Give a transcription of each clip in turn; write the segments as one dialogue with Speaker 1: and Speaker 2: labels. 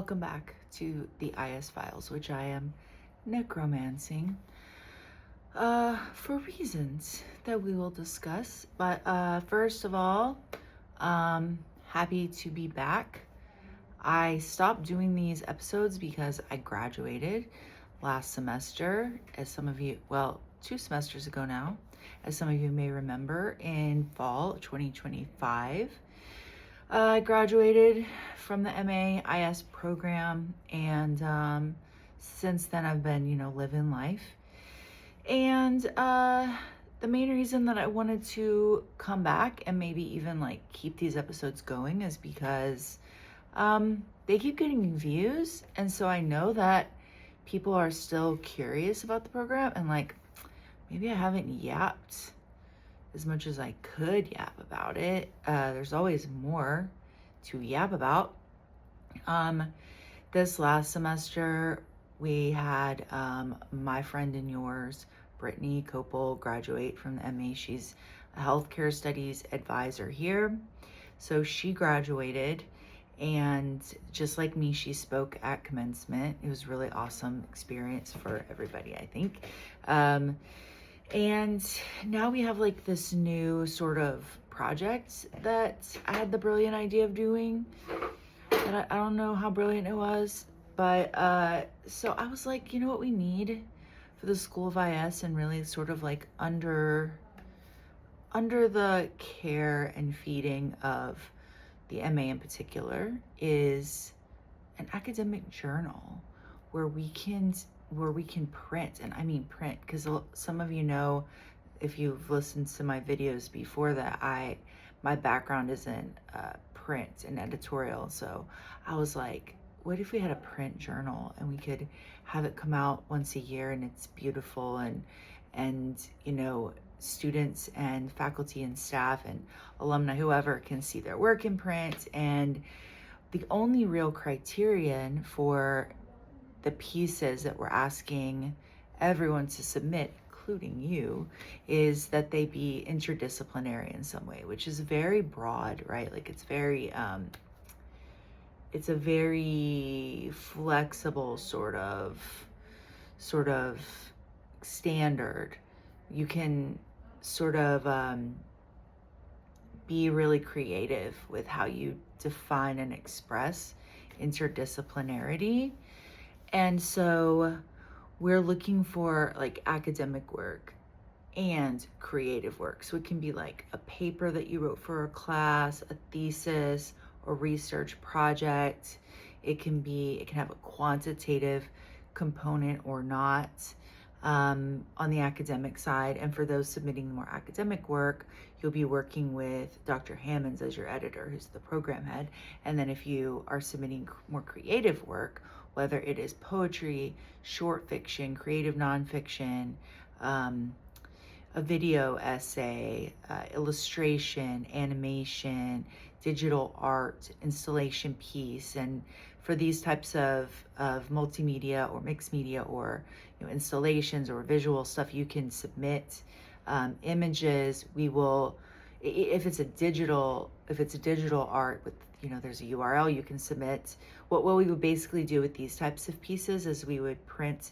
Speaker 1: welcome back to the IS files, which I am necromancing for reasons that we will discuss. But first of all, happy to be back. I stopped doing these episodes because I graduated last semester, as some of you, well, 2 semesters ago now, as some of you may remember, in fall 2025. I graduated from the MAIS program, and since then I've been, living life. And the main reason that I wanted to come back and maybe even keep these episodes going is because they keep getting views, and so I know that people are still curious about the program, and maybe I haven't yapped as much as I could yap about it. There's always more to yap about. This last semester, we had my friend and yours, Brittany Copel, graduate from the MA. She's a healthcare studies advisor here. So she graduated, and just like me, she spoke at commencement. It was a really awesome experience for everybody, I think. And now we have this new sort of project that I had the brilliant idea of doing. And I don't know how brilliant it was, but so I was like, you know what we need for the School of IS, and really sort of under the care and feeding of the MA in particular, is an academic journal where we can print, and I mean print, because some of you know, if you've listened to my videos before that, my background is in print and editorial. So I was like, what if we had a print journal and we could have it come out once a year, and it's beautiful, and students and faculty and staff and alumni, whoever, can see their work in print. And the only real criterion for the pieces that we're asking everyone to submit, including you, is that they be interdisciplinary in some way, which is very broad, right? It's a very flexible sort of standard. You can sort of be really creative with how you define and express interdisciplinarity. And so we're looking for academic work and creative work. So it can be a paper that you wrote for a class, a thesis, or research project. It can have a quantitative component or not on the academic side. And for those submitting more academic work, you'll be working with Dr. Hammonds as your editor, who's the program head. And then if you are submitting more creative work, whether it is poetry, short fiction, creative nonfiction, a video essay, illustration, animation, digital art, installation piece, and for these types of multimedia or mixed media or installations or visual stuff, you can submit images. We will, if it's a digital art with there's a URL you can submit. What we would basically do with these types of pieces is we would print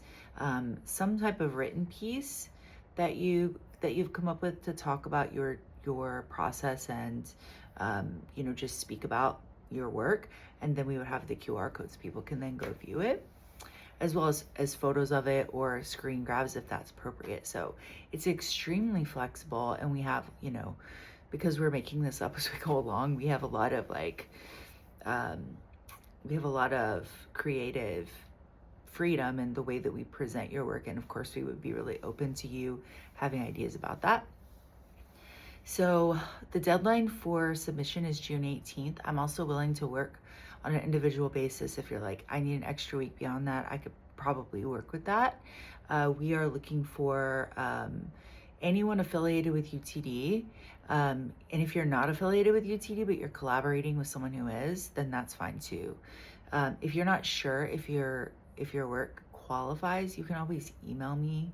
Speaker 1: some type of written piece that you've come up with to talk about your process and just speak about your work, and then we would have the QR codes. People can then go view it, as well as photos of it or screen grabs if that's appropriate. So it's extremely flexible, and we have because we're making this up as we go along, we have a lot of creative freedom in the way that we present your work, and of course we would be really open to you having ideas about that. So the deadline for submission is June 18th. I'm also willing to work on an individual basis. If you're like, I need an extra week beyond that, I could probably work with that. We are looking for anyone affiliated with UTD. And if you're not affiliated with UTD, but you're collaborating with someone who is, then that's fine too. If you're not sure if your work qualifies, you can always email me.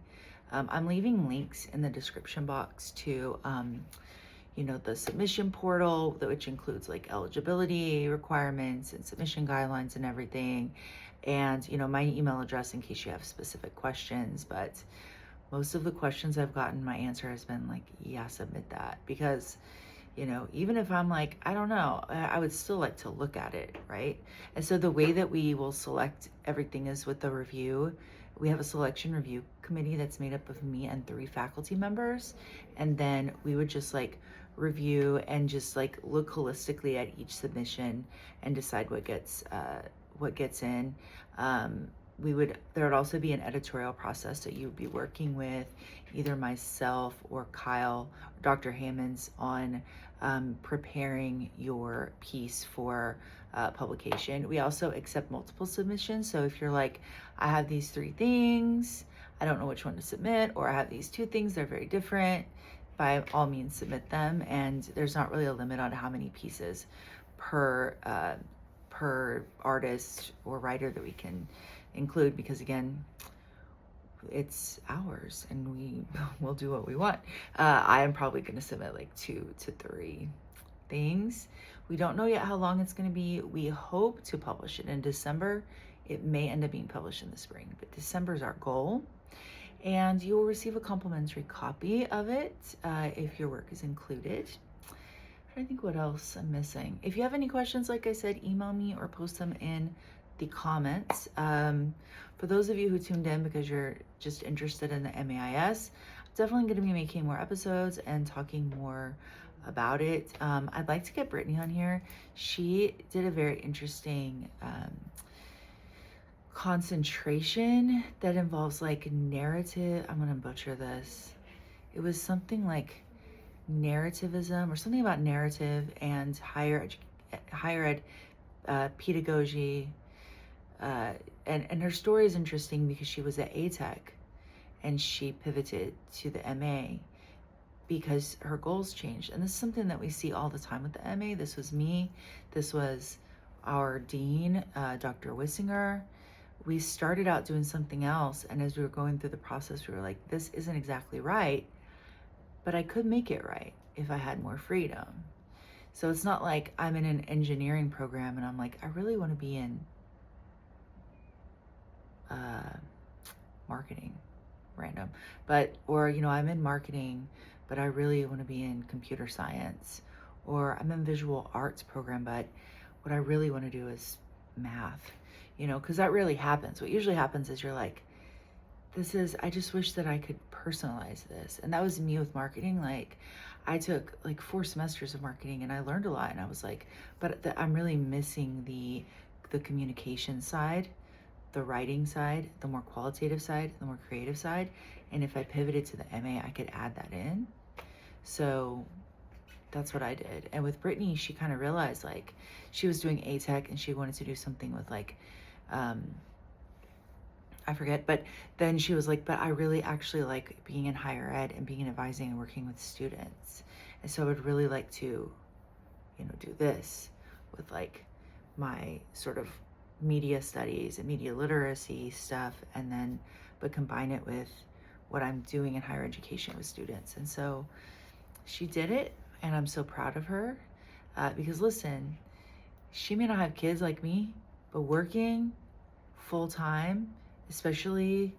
Speaker 1: I'm leaving links in the description box to the submission portal, which includes like eligibility requirements and submission guidelines and everything. And, my email address in case you have specific questions. But most of the questions I've gotten, my answer has been like, yeah, submit that. Because, even if I'm like, I don't know, I would still like to look at it, right? And so the way that we will select everything is with the review. We have a selection review committee that's made up of me and 3 faculty members. And then we would just like review and just like look holistically at each submission and decide what gets in. There would also be an editorial process that you would be working with either myself or Kyle, or Dr. Hammonds on preparing your piece for publication. We also accept multiple submissions. So if you're like, I have these 3 things, I don't know which one to submit, or I have these 2 things, they're very different, by all means submit them. And there's not really a limit on how many pieces per artist or writer that we can include, because again, it's ours and we will do what we want. I am probably going to submit like 2 to 3 things. We don't know yet how long it's going to be. We hope to publish it in December. It may end up being published in the spring, but December is our goal. And you will receive a complimentary copy of it if your work is included. I think what else I'm missing. If you have any questions, like I said, email me or post them in the comments. For those of you who tuned in because you're just interested in the MAIS, definitely going to be making more episodes and talking more about it. I'd like to get Brittany on here. She did a very interesting concentration that involves like narrative. I'm going to butcher this. It was something like narrativism or something about narrative and higher ed pedagogy. And her story is interesting because she was at ATech and she pivoted to the MA because her goals changed. And this is something that we see all the time with the MA. This was me. This was our dean, Dr. Wissinger. We started out doing something else. And as we were going through the process, we were like, this isn't exactly right, but I could make it right if I had more freedom. So it's not like I'm in an engineering program and I'm like, I really want to be in marketing, random, or I'm in marketing, but I really want to be in computer science, or I'm in visual arts program, but what I really want to do is math, because that really happens. What usually happens is you're like, I just wish that I could personalize this. And that was me with marketing. Like I took like 4 semesters of marketing and I learned a lot, and I was like, but I'm really missing the communication side, the writing side, the more qualitative side, the more creative side. And if I pivoted to the MA, I could add that in. So that's what I did. And with Brittany, she kind of realized like she was doing ATech and she wanted to do something with like, I forget, but then she was like, but I really actually like being in higher ed and being in advising and working with students. And so I would really like to, do this with like my sort of media studies and media literacy stuff, but combine it with what I'm doing in higher education with students. And so she did it, and I'm so proud of her because listen, she may not have kids like me, but working full time, especially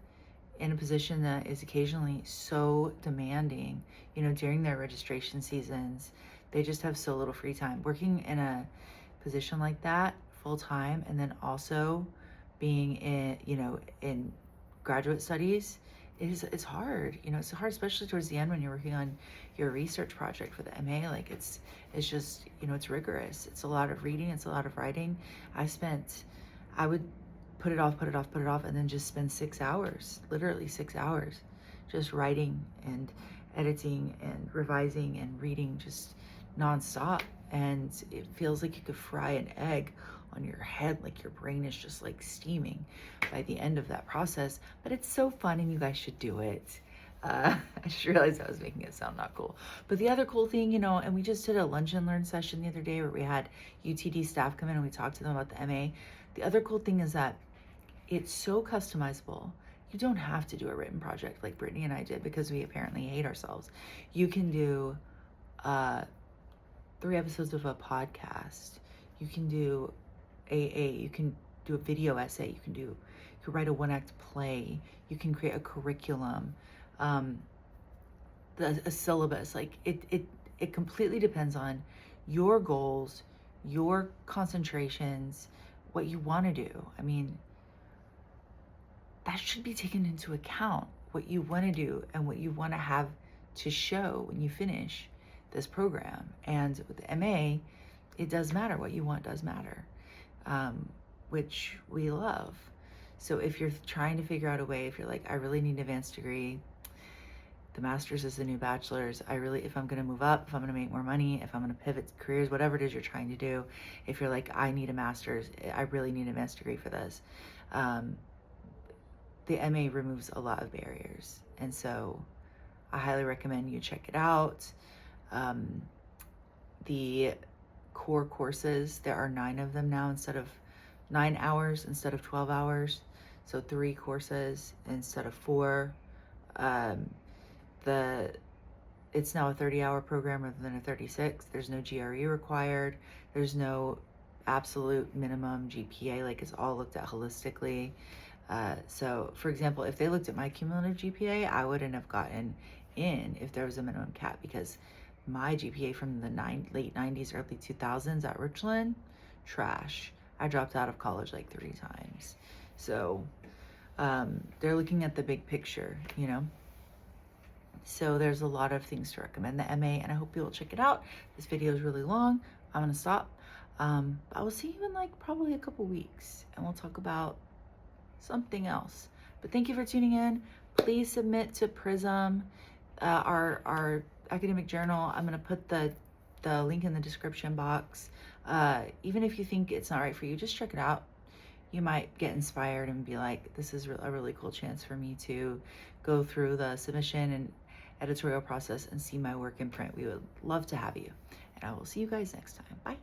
Speaker 1: in a position that is occasionally so demanding, during their registration seasons, they just have so little free time. Working in a position like that full time, and then also being in graduate studies it's hard. It's hard, especially towards the end when you're working on your research project for the MA. Like it's just, it's rigorous. It's a lot of reading. It's a lot of writing. I would put it off, and then just spend 6 hours, literally 6 hours, just writing and editing and revising and reading just nonstop. And it feels like you could fry an egg on your head, like your brain is just like steaming by the end of that process. But it's so fun, and you guys should do it. I just realized I was making it sound not cool. But the other cool thing, and we just did a lunch and learn session the other day where we had UTD staff come in and we talked to them about the MA. The other cool thing is that it's so customizable. You don't have to do a written project like Brittany and I did because we apparently hate ourselves. You can do 3 episodes of a podcast. You can do AA. You can do a video essay. You can write a 1-act play. You can create a curriculum, a syllabus. Like it completely depends on your goals, your concentrations, what you want to do. I mean, that should be taken into account, what you want to do and what you want to have to show when you finish this program. And with the MA, it does matter. What you want does matter, which we love. So if you're trying to figure out a way, if you're like, I really need an advanced degree, the master's is the new bachelor's. If I'm going to move up, if I'm going to make more money, if I'm going to pivot careers, whatever it is you're trying to do, if you're like, I need a master's, I really need an advanced degree for this, the MA removes a lot of barriers. And so I highly recommend you check it out. The core courses, there are 9 of them now, 9 hours instead of 12 hours. So 3 courses instead of 4. It's now a 30-hour program rather than a 36. There's no GRE required. There's no absolute minimum GPA. Like, it's all looked at holistically. So for example, if they looked at my cumulative GPA, I wouldn't have gotten in if there was a minimum cap, because my GPA from the late 90s, early 2000s at Richland, trash. I dropped out of college like 3 times. So they're looking at the big picture, you know? So there's a lot of things to recommend the MA, and I hope you'll check it out. This video is really long. I'm gonna stop. I will see you in like probably a couple weeks, and we'll talk about something else. But thank you for tuning in. Please submit to PRISM, our academic journal. I'm gonna put the link in the description box. Even if you think it's not right for you, just check it out. You might get inspired and be like, this is a really cool chance for me to go through the submission and editorial process and see my work in print. We would love to have you. And I will see you guys next time. Bye.